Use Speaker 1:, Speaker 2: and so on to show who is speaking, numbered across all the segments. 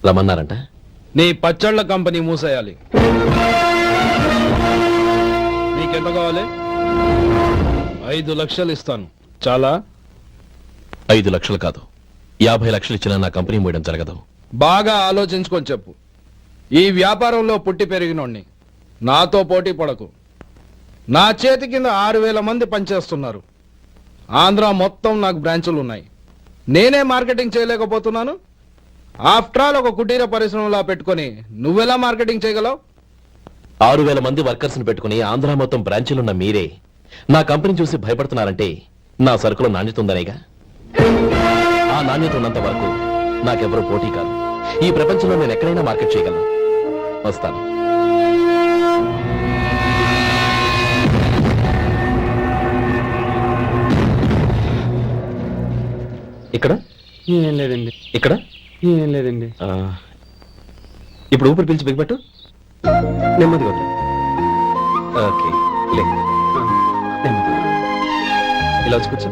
Speaker 1: రమ్మన్నారంట.
Speaker 2: నీ పచ్చళ్ళ కంపెనీ మూసేయాలి. నీకెంత కావాలి? 5 లక్షలు ఇస్తాను. చాలా?
Speaker 1: 5 లక్షలు కాదు, 50 లక్షలు ఇచ్చినా నా కంపెనీ మూయడం జరగదు.
Speaker 2: బాగా ఆలోచించుకొని చెప్పు. ఈ వ్యాపారంలో పుట్టి పెరిగినోడ్ని. నాతో పోటీ పడకు. నా చేతి కింద 6,000 మంది పనిచేస్తున్నారు. ఆంధ్ర మొత్తం నాకు బ్రాంచులు ఉన్నాయి. నేనే మార్కెటింగ్ చేయలేకపోతున్నాను. ఆఫ్టర్ ఆల్ ఒక కుటీర పరిశ్రమలా పెట్టుకొని నువ్వెలా మార్కెటింగ్ చేయగలవు?
Speaker 1: 6,000 మంది వర్కర్స్ ని పెట్టుకుని ఆంధ్ర మొత్తం బ్రాంచీలున్న మీరే నా కంపెనీ చూసి భయపడుతున్నారంటే నా సరుకులో నాణ్యత ఉందనేగా. ఆ నాణ్యత ఉన్నంత వరకు నాకెవరూ పోటీ కాదు. ఈ ప్రపంచంలో నేను ఎక్కడైనా మార్కెట్ చేయగలను. వస్తాను. ఇక్కడ
Speaker 3: ఏం లేదండి.
Speaker 1: ఇక్కడ
Speaker 3: ఏం లేదండి.
Speaker 1: ఇప్పుడు ఊపిరి పీల్చి బిగబట్టు. నెమ్మదిగా వదిలు. ఓకే, లే. నెమ్మదిగా. ఇలా వచ్చి కూర్చో.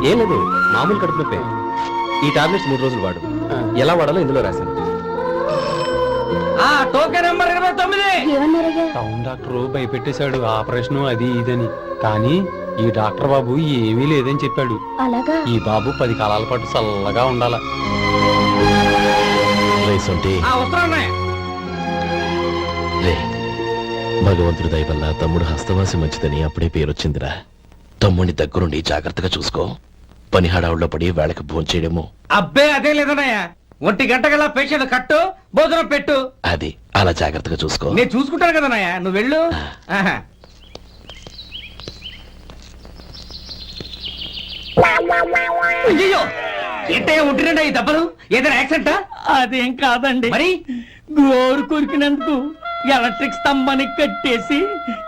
Speaker 1: ఏం లేదు, మామూలు కడుపు నొప్పే. ఈ టాబ్లెట్స్ 3 రోజులు వాడు. ఎలా వాడాలో ఇందులో రాశాను.
Speaker 3: Token number 29.
Speaker 4: టౌన్ డాక్టర్ భయపెట్టేశాడు, ఆపరేషన్ అది ఇదని. కానీ ఈ డాక్టర్ బాబు ఏమీ లేదని చెప్పాడు.
Speaker 5: అలాగా?
Speaker 4: ఈ బాబు 10 కాలాల పాటు చల్లగా ఉండాల.
Speaker 1: భగవంతుడి దయ వల్ల తమ్ముడు హస్తవాసి మంచిదని అప్పుడే పేరొచ్చిందిరా. తమ్ముడిని దగ్గరుండి జాగ్రత్తగా చూసుకో. పని హడావుల్లో పడి వేళకి భోంచేయడము.
Speaker 3: అబ్బే అదే లేదన్నయ్య. 1 గంట గల పేషెంట్ కట్టు, భోజనం పెట్టు.
Speaker 1: అది అలా జాగ్రత్తగా చూసుకో.
Speaker 3: నేను చూసుకుంటాను కదన్నయ్య, నువ్వు వెళ్ళు. అయ్యో, ఏంటయ్యా ఉంటున్నా ఈ దెబ్బలు? ఏదైనా యాక్సిడెంటా? అదేం కాదండి. మరి గోరు కొరికినందుకు ఎలక్ట్రిక్ స్తంభాన్ని కట్టేసి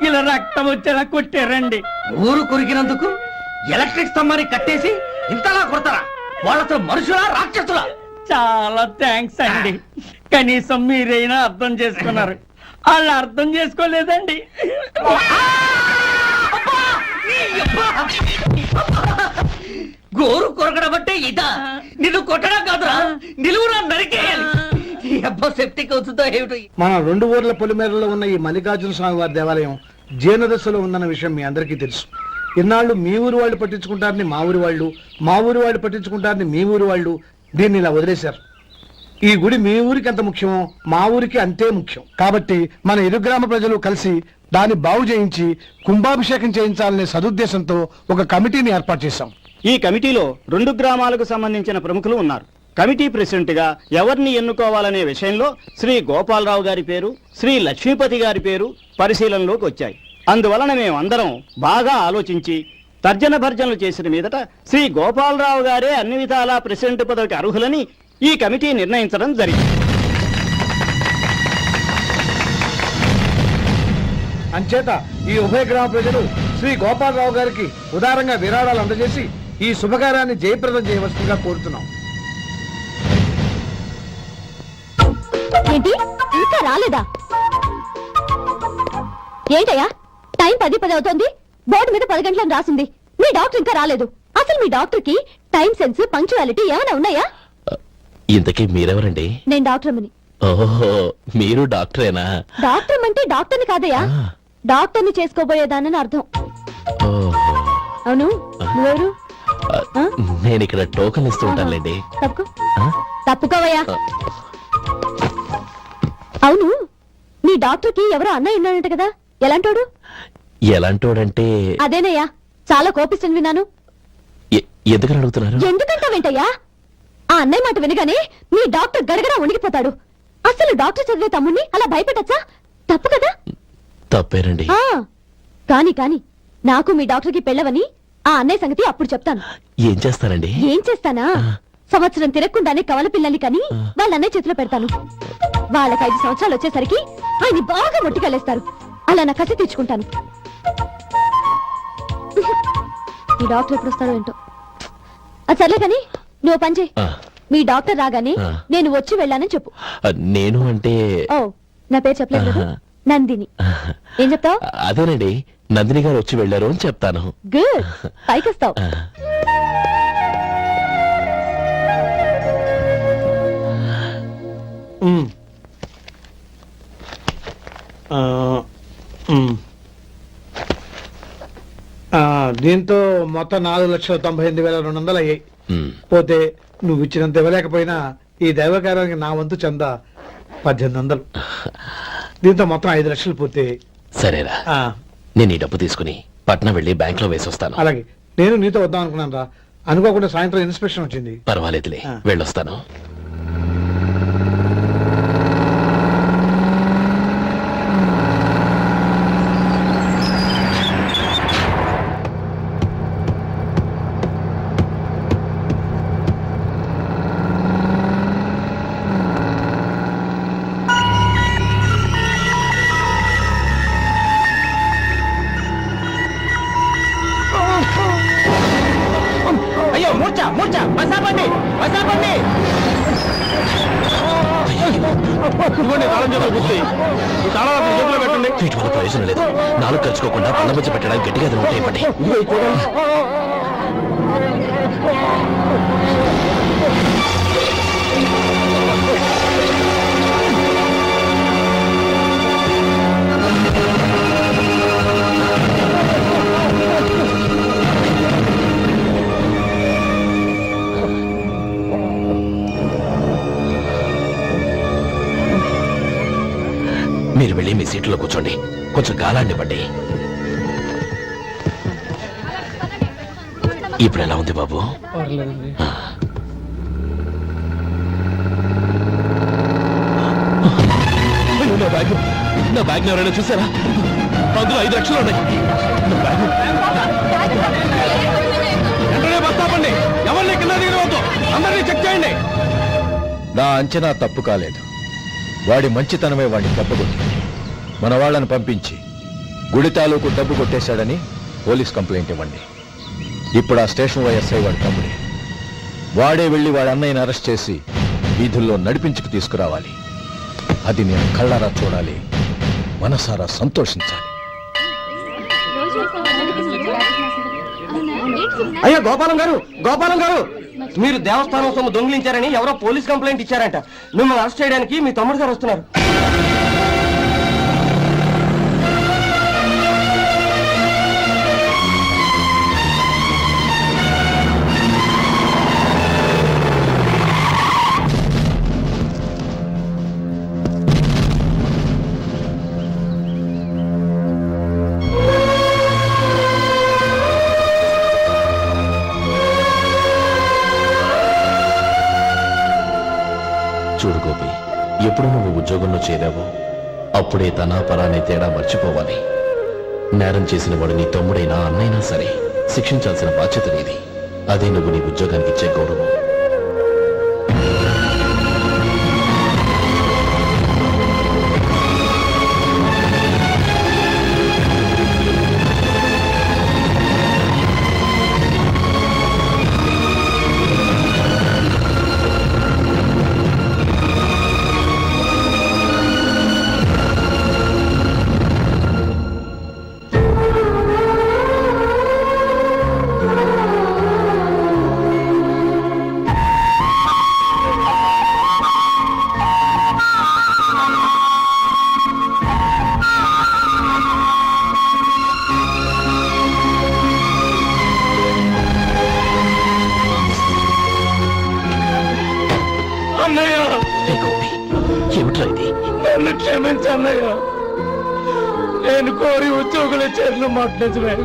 Speaker 3: ఇలా రక్తం వచ్చేలా కొట్టారండి. ఊరు కొరికినందుకు ఎలక్ట్రిక్ స్తంభాన్ని కట్టేసి ఇంతలా కొడతారా? వాళ్ళతో మనుషులా, రాక్షసులా? చాలా థ్యాంక్స్ అండి. కనీసం మీరైనా అర్థం చేసుకున్నారు. వాళ్ళు అర్థం చేసుకోలేదండి. గోరు కొరకడం అంటే ఇదా? నిన్ను కొట్టడం కాదురా, నిలువురా నరికేయాలి. సెప్టిక్ అవుతుందో ఏమిటో.
Speaker 6: మన 2 ఊర్ల పొలిమేరలో ఉన్న ఈ మల్లికార్జున స్వామి వారి దేవాలయం జీర్ణదశలో ఉందన్న విషయం మీ అందరికీ తెలుసు. ఇన్నాళ్ళు మీ ఊరు వాళ్ళు పట్టించుకుంటారని మా ఊరి వాళ్ళు, మా ఊరి వాళ్ళు పట్టించుకుంటారని మీ ఊరి వాళ్ళు దీన్ని ఇలా వదిలేశారు. ఈ గుడి మీ ఊరికి ఎంత ముఖ్యమో మా ఊరికి అంతే ముఖ్యం. కాబట్టి మన ఇరు గ్రామ ప్రజలు కలిసి దాన్ని బాగు చేయించి కుంభాభిషేకం చేయించాలనే సదుద్దేశంతో ఒక కమిటీని ఏర్పాటు చేశాం.
Speaker 7: ఈ కమిటీలో 2 గ్రామాలకు సంబంధించిన ప్రముఖులు ఉన్నారు. కమిటీ ప్రెసిడెంట్ గా ఎవరిని ఎన్నుకోవాలనే విషయంలో శ్రీ గోపాలరావు గారి పేరు, శ్రీ లక్ష్మీపతి గారి పేరు పరిశీలనలోకి వచ్చాయి. అందువలన మేమందరం బాగా ఆలోచించి తర్జన భర్జనలు చేసిన మీదట శ్రీ గోపాలరావు గారే అన్ని విధాలా ప్రెసిడెంట్ పదవికి అర్హులని ఈ కమిటీ నిర్ణయించడం జరిగింది.
Speaker 6: అంచేత ఈ ఉభయ గ్రామ ప్రజలు శ్రీ గోపాలరావు గారికి ఉదారంగా విరాళాలు అందజేసి ఈ శుభకార్యాన్ని జయప్రదం చేయవలసిందిగా కోరుతున్నాం.
Speaker 5: ఏంటి ఇంకా రాలేదా? ఏంటయ్యా, టైం 10 అవుతోంది. బోర్డు మీద 10 గంటలని రాసింది. మీ డాక్టర్ ఇంకా రాలేదు. అసలు మీ డాక్టర్ కి టైం సెన్స్, పంక్చువాలిటీ ఏమైనా ఉన్నాయా?
Speaker 1: ఇంతకీ మీరెవరండి?
Speaker 5: నేను డాక్టర్ అమ్మని.
Speaker 1: ఓహో, మీరు డాక్టరేనా?
Speaker 5: డాక్టర్ అంటే డాక్టర్ని కాదయ్యా, డాక్టర్ని చేసుకోబోయేదానని అర్థం. అవును, నువ్వెవరు?
Speaker 1: నేను ఇక్కడ టోకన్ ఇస్తూ ఉంటానులేండి.
Speaker 5: తప్పుకోవయ్యా. అవును, నీ డాక్టర్ కి ఎవరో అన్నయ్య ఉన్నాడంట కదా, ఎలాంటోడు?
Speaker 1: ఎలాంటోడంటే
Speaker 5: అదేనయ్యా, చాలా కోపిస్తుంది విన్నాను.
Speaker 1: ఎందుకని అడుగుతున్నారు?
Speaker 5: ఎందుకంటా వెంటయ్యా, ఆ అన్నయ్య మాట వినగానే నీ డాక్టర్ గడగడ ఉణిగిపోతాడు. అసలు డాక్టర్ చదివే తమ్ముణ్ణి అలా భయపెట్టచ్చా? తప్పు కదా?
Speaker 1: తప్పేనండి.
Speaker 5: కాని కాని నాకు మీ డాక్టర్ కి పెళ్ళవని ఆ అన్నయ్య సంగతి అప్పుడు చెప్తాను.
Speaker 1: ఏం చేస్తారండి?
Speaker 5: ఏం చేస్తానా, సంవత్సరం తిరగకుండానే కవల పిల్లల్ని కని వాళ్ళ అన్నయ్య చేతిలో పెడతాను. వాళ్ళకి 5 సంవత్సరాలు వచ్చేసరికి ఆయన్ని బాగా మొట్టికెళ్ళేస్తారు. అలా నా కసి తెచ్చుకుంటాను. ఈ డాక్టర్ ఎప్పుడు వస్తాడో ఏంటో. అది సర్లే కాని నువ్వు పని చేయి. మీ డాక్టర్ రాగానే నేను వచ్చి వెళ్ళానని చెప్పు.
Speaker 1: నేను అంటే
Speaker 5: ఓ, నా పేరు చెప్పలేదు కదా, నందిని. ఏం చెప్తావు?
Speaker 1: అదేనండి, నందిని గారు వచ్చి వెళ్ళారు అని చెప్తాను.
Speaker 5: గుడ్, పైకొస్తావు.
Speaker 6: దీంతో మొత్తం 4,98,200 అయ్యాయి.
Speaker 1: ఉమ్,
Speaker 6: పోతే నువ్వు ఇచ్చినంత ఇవ్వలేకపోయినా ఈ దైవకార్యానికి నా వంతు చంద 1,800. దీంతో మొత్తం 5 లక్షలు పూర్తయ్యాయి.
Speaker 1: సరేరా,
Speaker 6: ఆ,
Speaker 1: నేను ఈ డబ్బు తీసుకుని పట్నం వెళ్ళి బ్యాంక్ లో వేసొస్తాను.
Speaker 6: అలాగే నేను నీతో వద్దాం అనుకున్నాను రా, అనుకోకుండా సాయంత్రం ఇన్స్పెక్షన్ వచ్చింది.
Speaker 1: పర్వాలేదులే,
Speaker 6: ఆ.
Speaker 1: వెళ్ళొస్తాను.
Speaker 3: అయ్యో మూర్చ మూర్చ బసాపండి బసాపండి.
Speaker 1: వీటి వల్ల ప్రయోజనం లేదు. నాలుగు ఖర్చుకోకుండా పళ్ళ మధ్య పెట్టడానికి గట్టిగా అది ఉంటాయి. ఇవ్వండి. మీరు వెళ్ళి మీ సీట్లో కూర్చోండి, కొంచెం గాలాండి పడ్డి. ఇప్పుడు ఎలా ఉంది బాబు? ఆ. అయ్యో, నా బ్యాగ్ ఎవరైనా చూసారా? అందులో 5 లక్షలు ఉన్నాయి. నా బ్యాగ్
Speaker 2: వెంటనే బస్ ఆపండి. ఎవరిని కింద దిగవద్దు, అందరినీ చెక్ చేయండి.
Speaker 8: నా అంచనా తప్పు కాలేదు. వాడి మంచితనమే వాడిని తప్పగొట్టి మన వాళ్ళని పంపించి గుడి తాలూకు డబ్బు కొట్టేశాడని పోలీస్ కంప్లైంట్ ఇవ్వండి. ఇప్పుడు ఆ స్టేషన్ ఎస్ఐ వాడి తమ్ముడే. వాడే వెళ్ళి వాడి అన్నయ్యని అరెస్ట్ చేసి వీధుల్లో నడిపించుకు తీసుకురావాలి. అది నేను కళ్ళారా చూడాలి, మనసారా సంతోషించాలి.
Speaker 3: అయ్యో గోపాలం గారు, గోపాలం గారు, మీరు దేవస్థానం సొమ్ము దొంగిలించారని ఎవరో పోలీస్ కంప్లైంట్ ఇచ్చారంట. మిమ్మల్ని అరెస్ట్ చేయడానికి మీ తమ్ముడు గారు వస్తున్నారు.
Speaker 1: చూడు గోపి, ఎప్పుడు నువ్వు ఉద్యోగంలో చేరావో అప్పుడే తన పరానే తేడా మర్చిపోవాలి. నేరం చేసిన వాడు నీ తమ్ముడైనా అన్నైనా సరే శిక్షించాల్సిన బాధ్యత నీది. అదే నువ్వు నీ ఉద్యోగానికి ఇచ్చే గౌరవం. హే గోపి, ఏమిట్రా ఇది?
Speaker 2: నన్ను క్షమించన్నయ్య. నేను కోరి ఉద్యోగుల చేతులు మాట్లాడమే,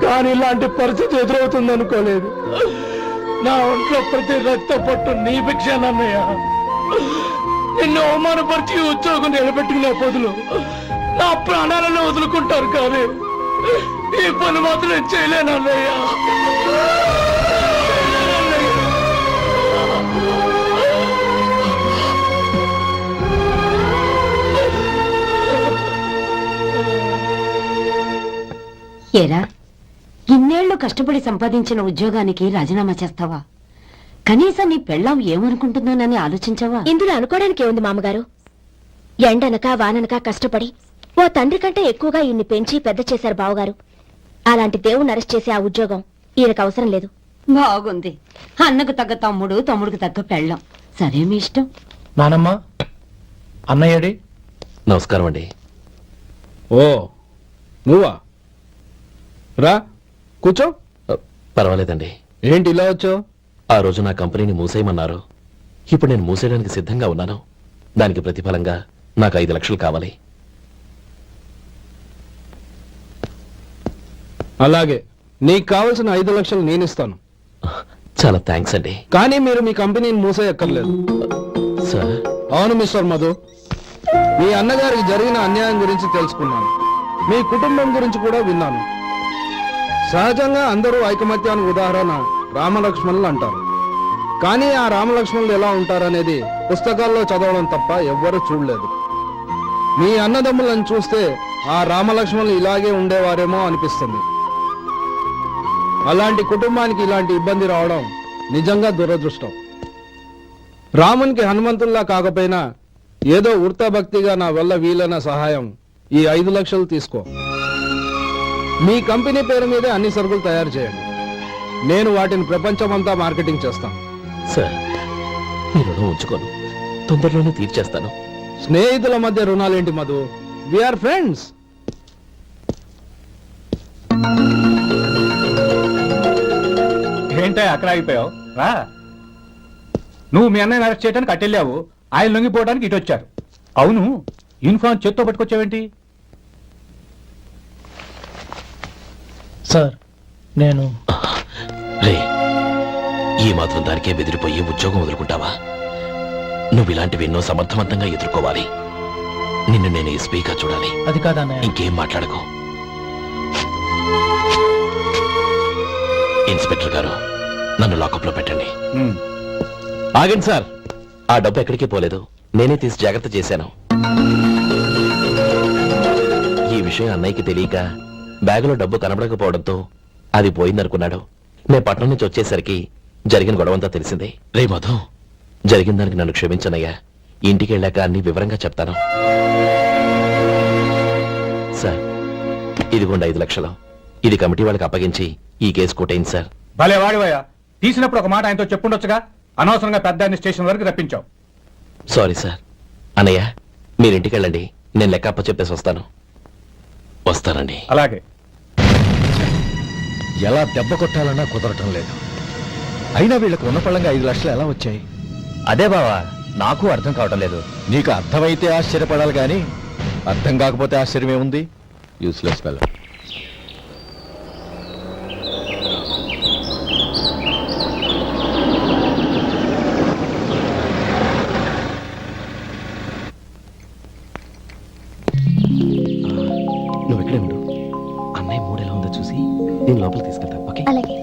Speaker 2: కానీ ఇలాంటి పరిస్థితి ఎదురవుతుంది అనుకోలేదు. నా ఒంట్లో ప్రతి రక్త పట్టు నీ భిక్షానన్నయ్య. నిన్ను అవమానపరిచి ఉద్యోగం నిలబెట్టుకునే బదులు నా ప్రాణాలను వదులుకుంటారు, కానీ ఈ పని మాత్రం నేను చేయలేనన్నయ్య.
Speaker 9: ఏరా, ఇన్నేళ్లు కష్టపడి సంపాదించిన ఉద్యోగానికి రాజీనామా చేస్తావా? కనీసం నీ పెళ్ళాం ఏమనుకుంటుందోనని ఆలోచించావా?
Speaker 5: ఇందులో అనుకోవడానికి ఏముంది మామగారు? ఎండనక వాననక కష్టపడి ఓ తండ్రి కంటే ఎక్కువగా ఈయన్ని పెంచి పెద్ద చేశారు బావగారు. అలాంటి దేవుణ్ణి అరెస్ట్ చేసే ఆ ఉద్యోగం ఈయనకు అవసరం లేదు.
Speaker 9: బాగుంది. అన్నకు తగ్గ తమ్ముడు, తమ్ముడికి తగ్గ పెళ్ళాం. సరే, మీ ఇష్టం.
Speaker 2: నానమ్మ, అన్నయ్యడి.
Speaker 1: నమస్కారం అండి.
Speaker 2: ఓ నువ్వా? రా కూర్చో.
Speaker 1: పర్వాలేదండి.
Speaker 2: ఏంటి ఇలా వచ్చావు?
Speaker 1: ఆ రోజు నా కంపెనీని మూసేయమన్నారు. ఇప్పుడు నేను మూసేయడానికి సిద్ధంగా ఉన్నాను. దానికి ప్రతిఫలంగా నాకు 5 లక్షలు కావాలి.
Speaker 2: అలాగే, నీకు కావలసిన 5 లక్షలు నేను ఇస్తాను.
Speaker 1: చాలా థ్యాంక్స్ అండి.
Speaker 2: కానీ మీరు మీ కంపెనీని మూసేయక్కర్లేదు.
Speaker 1: సార్,
Speaker 2: అవును మిస్టర్ మధు, మీ అన్నగారికి జరిగిన అన్యాయం గురించి తెలుసుకున్నాను. మీ కుటుంబం గురించి కూడా విన్నాను. సహజంగా అందరూ ఐకమత్యానికి ఉదాహరణ రామలక్ష్మణులు అంటారు. కానీ ఆ రామలక్ష్మణులు ఎలా ఉంటారనేది పుస్తకాల్లో చదవడం తప్ప ఎవ్వరూ చూడలేదు. మీ అన్నదమ్ములను చూస్తే ఆ రామలక్ష్మణులు ఇలాగే ఉండేవారేమో అనిపిస్తుంది. అలాంటి కుటుంబానికి ఇలాంటి ఇబ్బంది రావడం నిజంగా దురదృష్టం. రామునికి హనుమంతుల్లా కాకపోయినా ఏదో వృత్తాభక్తిగా నా వల్ల వీలైన సహాయం ఈ 5 లక్షలు తీసుకో. మీ కంపెనీ పేరు మీదే అన్ని సరుకులు తయారు చేయండి. నేను వాటిని ప్రపంచమంతా మార్కెటింగ్ చేస్తాను.
Speaker 1: సార్, మీ రుణం ఉంచుకోను. తొందరలోనే తీర్చేస్తాను.
Speaker 2: స్నేహితుల మధ్య రుణాలేంటి మధు? We are friends.
Speaker 4: ఏంటో అక్కడ ఆగిపోయావు? రా. నువ్వు మీ అన్నయ్యని అరెస్ట్ చేయడానికి అట్టెళ్ళావు, ఆయన లొంగిపోవడానికి ఇటు వచ్చారు. అవును, యూనిఫామ్ చేత్తో పట్టుకొచ్చావేంటి?
Speaker 6: సార్, నేను
Speaker 1: రే, ఈ మాత్రం దానికే బెదిరిపోయి ఉద్యోగం వదులుకుంటావా? నువ్వు ఇలాంటివి ఎన్నో సమర్థవంతంగా ఎదుర్కోవాలి. నిన్ను నేను ఎస్పీగా చూడాలి.
Speaker 6: అది కాదన్నయ్య.
Speaker 1: ఇంకేం మాట్లాడకు. ఇన్స్పెక్టర్ గారు, నన్ను లాకప్ లో పెట్టండి. ఆగండి సార్, ఆ డబ్బు ఎక్కడికి పోలేదు. నేనే తీసి జాగ్రత్త చేశాను. ఈ విషయం అన్నయ్యకి తెలియక బ్యాగులో డబ్బు కనబడకపోవడంతో అది పోయిందనుకున్నాడు. నేను పట్నం నుంచి వచ్చేసరికి జరిగిన గొడవంతా తెలిసిందే. రే మధు, జరిగిన దానికి నన్ను క్షమించనయ్యా. ఇంటికి వెళ్ళాక అన్ని వివరంగా చెప్తాను. సార్, ఇదిగోండి 5 లక్షలు. ఇది కమిటీ వాళ్ళకి అప్పగించి ఈ కేసు కొట్టేయండి సార్.
Speaker 4: భలే వాడివయ్యా, తీసినప్పుడు ఒక మాట ఆయనతో చెప్పుండొచ్చుగా. అనవసరంగా పెద్ద స్టేషన్ వరకు రప్పించావు.
Speaker 1: Sorry sir. అన్నయ్య, మీరింటికి వెళ్ళండి. నేను లెక్క అప్ప చెప్పేసి వస్తాను. వస్తానండి.
Speaker 4: అలాగే.
Speaker 8: ఎలా దెబ్బ కొట్టాలన్నా కుదరటం లేదు. అయినా వీళ్ళకు ఉన్న పళ్ళంగా 5 లక్షలు ఎలా వచ్చాయి?
Speaker 1: అదే బావా, నాకు అర్థం కావటం లేదు.
Speaker 8: నీకు అర్థమైతే ఆశ్చర్యపడాలి కానీ అర్థం కాకపోతే ఆశ్చర్యమేముంది? Useless fellow.
Speaker 1: నువ్వు ఇక్కడే ఉండు. అన్నయ్య మూడు ఎలా ఉందో చూసి నేను లోపలికి తీసుకెళ్తాను. ఓకే?
Speaker 5: అలాగే.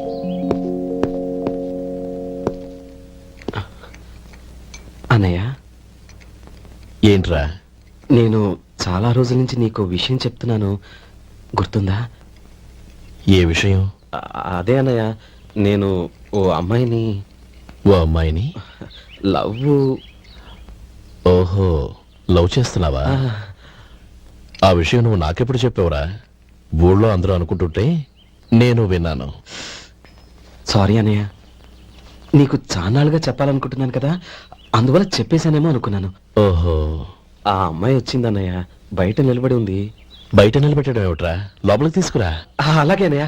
Speaker 10: అన్నయ్య,
Speaker 1: ఏంట్రా?
Speaker 10: నేను చాలా రోజుల నుంచి నీకు విషయం చెప్తున్నాను, గుర్తుందా?
Speaker 1: ఏ విషయం?
Speaker 10: అదే అన్నయ్య, నేను ఓ అమ్మాయిని
Speaker 1: ఓ అమ్మాయిని
Speaker 10: లవ్.
Speaker 1: ఓహో, లవ్ చేస్తున్నావా? ఆ విషయం నువ్వు నాకెప్పుడు చెప్పావురా? ఊళ్ళో అందరూ అనుకుంటుంటే నేను విన్నాను.
Speaker 10: సారీ అన్నయ్య, నీకు చాన్నాళ్ళుగా చెప్పాలనుకుంటున్నాను కదా, అందువల్ల చెప్పేశానేమో అనుకున్నాను.
Speaker 1: ఓహో,
Speaker 10: ఆ అమ్మాయి వచ్చింది అన్నయ్య, బయట నిలబడి ఉంది.
Speaker 1: బయట నిలబెట్టడం ఏమిట్రా? లోపలికి తీసుకురా.
Speaker 10: అలాగే అన్నయ్య.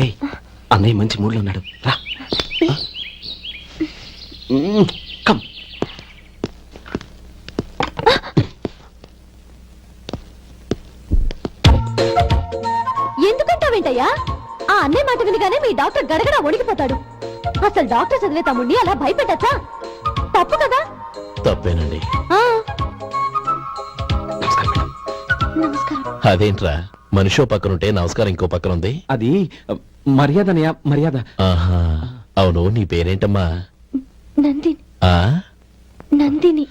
Speaker 10: ఏయ్, అన్నయ్య మంచి మూడ్లో ఉన్నాడు, రా. కమ్.
Speaker 5: ఎందుకంటావేంటయ్యా? ఆ అన్నయ్య మాట వినగానే మీ డాక్టర్ గడగడ వణికిపోతాడు. అసలు డాక్టర్ చదివే తమ్ముడిని అలా భయపెట్టచ్చా? తప్పు కదా?
Speaker 1: తప్పేనండి.
Speaker 5: నమస్కారం.
Speaker 1: అదేంట్రా, మనిషో పక్కనుంటే నమస్కారం ఇంకో పక్కన ఉంది?
Speaker 10: అది మర్యాద అన్నయ్య, మర్యాద.
Speaker 1: ఆహా, అవును, నీ పేరేంటమ్మా?
Speaker 5: నందిని.
Speaker 1: ఆ
Speaker 5: నందిని.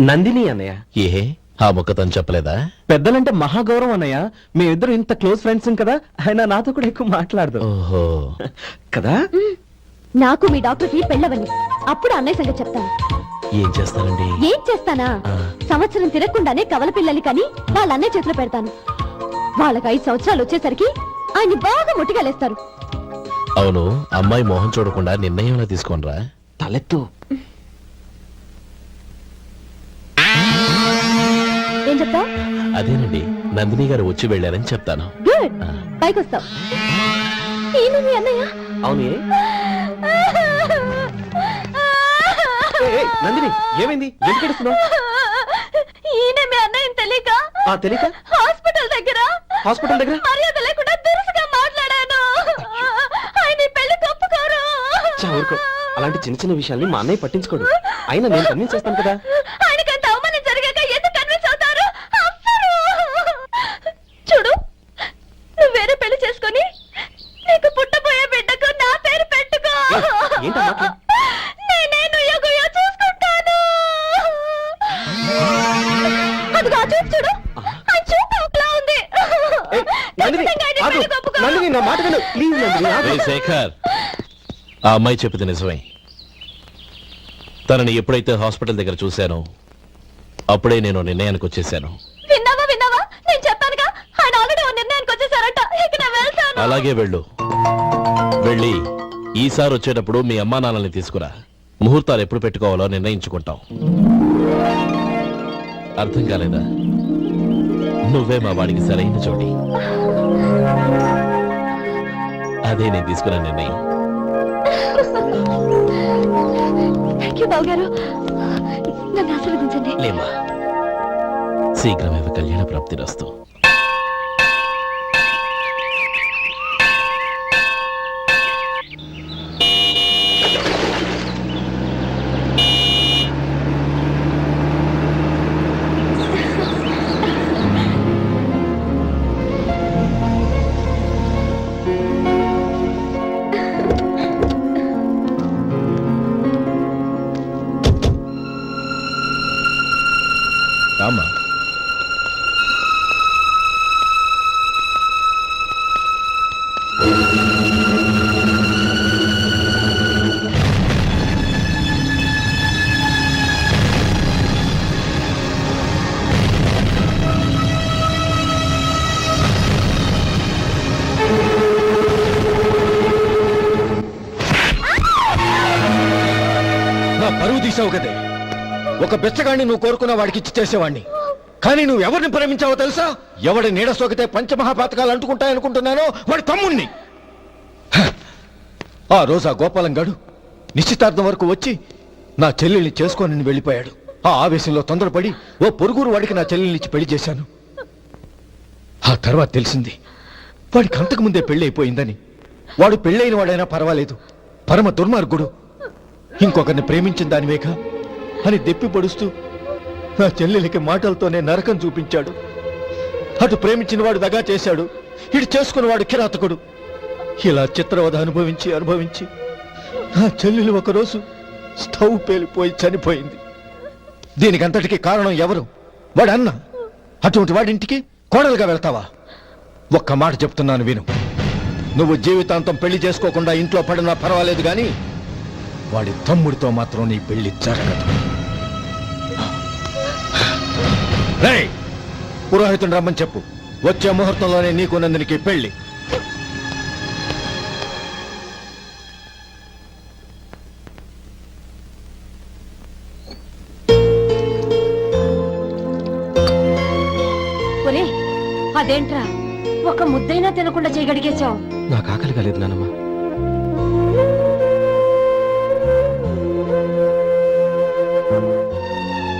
Speaker 10: నందిని అన్నయ్య.
Speaker 1: ఏ, ఆ ముక్క తను చెప్పలేదా?
Speaker 10: పెద్దలంటే మహాగౌరవం అన్నయ్య. మేమిద్దరు ఇంత క్లోజ్ ఫ్రెండ్స్ కదా, ఆయన నాతో కూడా ఎక్కువ మాట్లాడదు
Speaker 1: ఓహో,
Speaker 10: కదా.
Speaker 5: నాకు మీ డాక్టర్కి పెళ్ళవని, అప్పుడు అన్నయ్య సంగతి చెప్తాను.
Speaker 1: ఏం చేస్తానండి?
Speaker 5: ఏం చేస్తానా? సంవత్సరం తిరగకుండానే కవల పిల్లలు కని వాళ్ళ అన్నయ్య చేతిలో పెడతాను. వాళ్ళకి 5 సంవత్సరాలు వచ్చేసరికి ఆయన్ని బాగా ముట్టిగలేస్తారు.
Speaker 1: అవును, అమ్మాయి మోహం చూడకుండా నిర్ణయంలా తీసుకోనరా.
Speaker 10: తలెత్తు.
Speaker 5: ఏం చెప్తావు?
Speaker 1: అదేనండి, నందిని గారు వచ్చి వెళ్ళారని చెప్తాను.
Speaker 5: గుడ్, పైకొస్తావు. ఈయన మీ అన్నయ్య?
Speaker 10: అవును ఏ? నందిని ఏమైంది? ఎందుకు ఏడుస్తున్నావ్?
Speaker 5: ఈయన మీ అన్నయ్యని తెలియక
Speaker 10: తెలియక
Speaker 5: హాస్పిటల్ దగ్గర మర్యాద లేకుండా దురుసుగా మాట్లాడాను. ఆయన ఈ పెళ్లి ఒప్పుకోరు.
Speaker 10: ఊరుకో, అలాంటి చిన్న చిన్న విషయాల్ని మా అన్నయ్య పట్టించుకోడు. అయినా నేను కన్విన్స్ చేస్తాను కదా.
Speaker 5: ఆయనకంత అవమానం జరిగాక ఎందుకు కన్విన్స్ అవుతారు? అవ్వరు. చూడు, నువ్వు వేరే పెళ్లి చేసుకొని నీకు పుట్టబోయే బిడ్డకు నా పేరు పెట్టుకో.
Speaker 10: ఏంటా మాటలు?
Speaker 5: నేనే నుయ్యగుయ్యో చూసుకుంటాను. అదిగో ఆ చూపు చూడు, ఆ చూపు ఒకలా ఉంది. ఖచ్చితంగా ఆయన పెళ్లికి ఒప్పుకోరు.
Speaker 10: నందిని నా మాట విను ప్లీజ్. నందిని ఆగు.
Speaker 1: రేయ్ శేఖర్, ఆ అమ్మాయి చెప్పింది నిజమే. తనని ఎప్పుడైతే హాస్పిటల్ దగ్గర చూశానో అప్పుడే నేను నిర్ణయానికి వచ్చేసాను.
Speaker 5: విన్నావా నేను చెప్పానుగా, ఆయన ఆల్రెడీ ఓ నిర్ణయానికి వచ్చేసారట. ఇక నేను వెళ్తాను.
Speaker 1: అలాగే వెళ్ళి ఈసారి వచ్చేటప్పుడు మీ అమ్మా నాన్నల్ని తీసుకురా. ముహూర్తాలు ఎప్పుడు పెట్టుకోవాలో నిర్ణయించుకుంటాం. అర్థం కాలేదా? నువ్వే మా వాడికి సరైన చోటి. అదే నేను తీసుకున్న నిర్ణయం.
Speaker 5: థ్యాంక్ యూ బావగారు, నన్ను ఆశీర్వదించండి.
Speaker 1: లేమ్మా, శీఘ్రమేవ కళ్యాణ ప్రాప్తిరస్తు.
Speaker 8: రామ్మా. నా పరువు తీసావు కదే. ఒక బెచ్చగాడిని నువ్వు కోరుకున్న వాడికి ఇచ్చి చేసేవాడిని. కానీ నువ్వు ఎవరిని ప్రేమించావో తెలుసా? ఎవడి నీడ సోకితే పంచమహాపాతకాలు అంటుకుంటాయనుకుంటున్నానో వాడి తమ్ముణ్ణి. ఆ రోజు ఆ గోపాలం గాడు నిశ్చితార్థం వరకు వచ్చి నా చెల్లెల్ని చేసుకోనని వెళ్ళిపోయాడు. ఆ ఆవేశంలో తొందరపడి ఓ పొరుగురు వాడికి నా చెల్లెల్ని ఇచ్చి పెళ్లి చేశాను. ఆ తర్వాత తెలిసింది వాడికి అంతకుముందే పెళ్లి అయిపోయిందని. వాడు పెళ్ళైన వాడైనా పర్వాలేదు, పరమ దుర్మార్గుడు. ఇంకొకరిని ప్రేమించిన దానివేగా అని దెప్పి పొడుస్తూ నా చెల్లెలికి మాటలతోనే నరకం చూపించాడు. అటు ప్రేమించిన వాడు దగా చేశాడు, ఇటు చేసుకున్నవాడు కిరాతకుడు. ఇలా చిత్రవద అనుభవించి నా చెల్లెలు ఒకరోజు స్టవ్ పేలిపోయి చనిపోయింది. దీనికంతటికి కారణం ఎవరు? వాడు అన్న. అటువంటి వాడింటికి కోడలుగా వెళ్తావా? ఒక్క మాట చెప్తున్నాను విను. నువ్వు జీవితాంతం పెళ్లి చేసుకోకుండా ఇంట్లో పడినా పర్వాలేదు, కానీ వాడి తమ్ముడితో మాత్రం నీ పెళ్లి జరగదు. రేయ్, పురోహితుని రమ్మని చెప్పు. వచ్చే ముహూర్తంలోనే నీకు నందినికి పెళ్లి.
Speaker 9: ఒరే, అదేంట్రా ఒక ముద్దైనా తినకుండా చేయగడిగేశావు?
Speaker 10: నాకు ఆకలి కాలేదు నానమ్మ.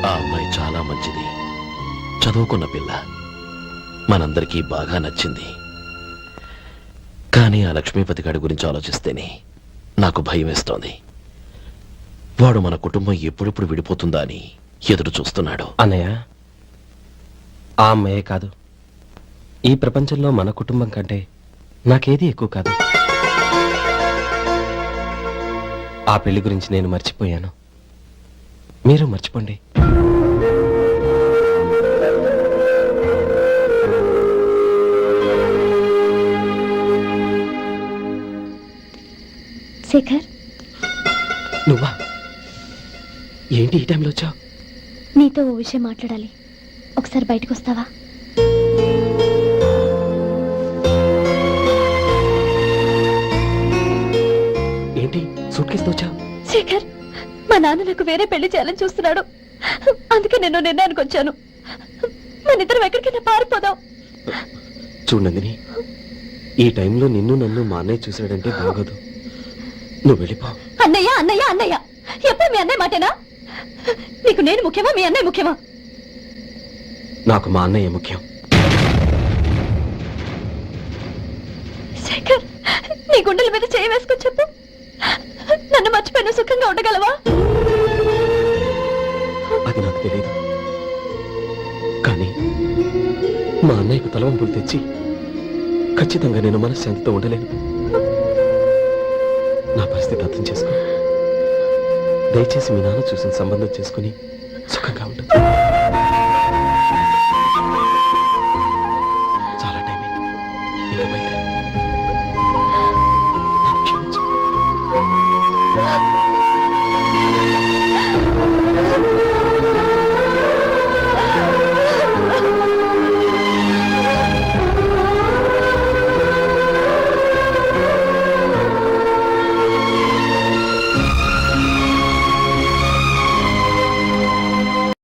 Speaker 1: ఆ అమ్మాయి చాలా మంచిది, చదువుకున్న పిల్ల, మనందరికీ బాగా నచ్చింది. కానీ ఆ లక్ష్మీపతి గారి గురించి ఆలోచిస్తేనే నాకు భయం వేస్తోంది. వాడు మన కుటుంబం ఎప్పుడెప్పుడు విడిపోతుందా అని ఎదురు చూస్తున్నాడు.
Speaker 10: అన్నయ్య, ఆ అమ్మాయే కాదు, ఈ ప్రపంచంలో మన కుటుంబం కంటే నాకేది ఎక్కువ కాదు. ఆ పెళ్లి గురించి నేను మర్చిపోయాను, మీరు మర్చిపోండి.
Speaker 5: శేఖర్,
Speaker 10: నువ్వా? ఏంటి ఈ టైంలో వచ్చావు?
Speaker 5: నీతో ఓ విషయం మాట్లాడాలి. ఒకసారి బయటకు వస్తావా?
Speaker 10: ఏంటి సూట్ కేసుతో వచ్చావు?
Speaker 5: శేఖర్, మా నాన్న నాకు వేరే పెళ్లి చేయాలని చూస్తున్నాడు. అందుకే నేను నిర్ణయానికి వచ్చాను. మన ఇద్దరం ఎక్కడికైనా పారిపోదాం.
Speaker 10: చూడు నందిని, ఈ టైంలో నిన్ను నన్ను మా అన్నయ్య చూశాడంటే బాగోదు. నువ్వు వెళ్ళిపో.
Speaker 5: అన్నయ్య అన్నయ్య అన్నయ్య ఎప్పుడు మీ అన్నయ్య మాటేనా? నీకు నేను ముఖ్యమా, మీ అన్నయ్య ముఖ్యమా?
Speaker 10: నాకు మా అన్నయ్య ముఖ్యం.
Speaker 5: శేఖర్, నీ గుండెల మీద చేయి వేసుకొని చెప్పు, నన్ను మర్చిపోయిన సుఖంగా ఉండగలవా?
Speaker 10: అది నాకు తెలియదు, కానీ మా అన్నయ్యకు తలవంపులు తెచ్చి ఖచ్చితంగా నేను మనశ్శాంతితో ఉండలేను. నా పరిస్థితి అర్థం చేసుకో. దయచేసి మీ నాన్న చూసిన సంబంధం చేసుకుని సుఖంగా ఉంటుంది.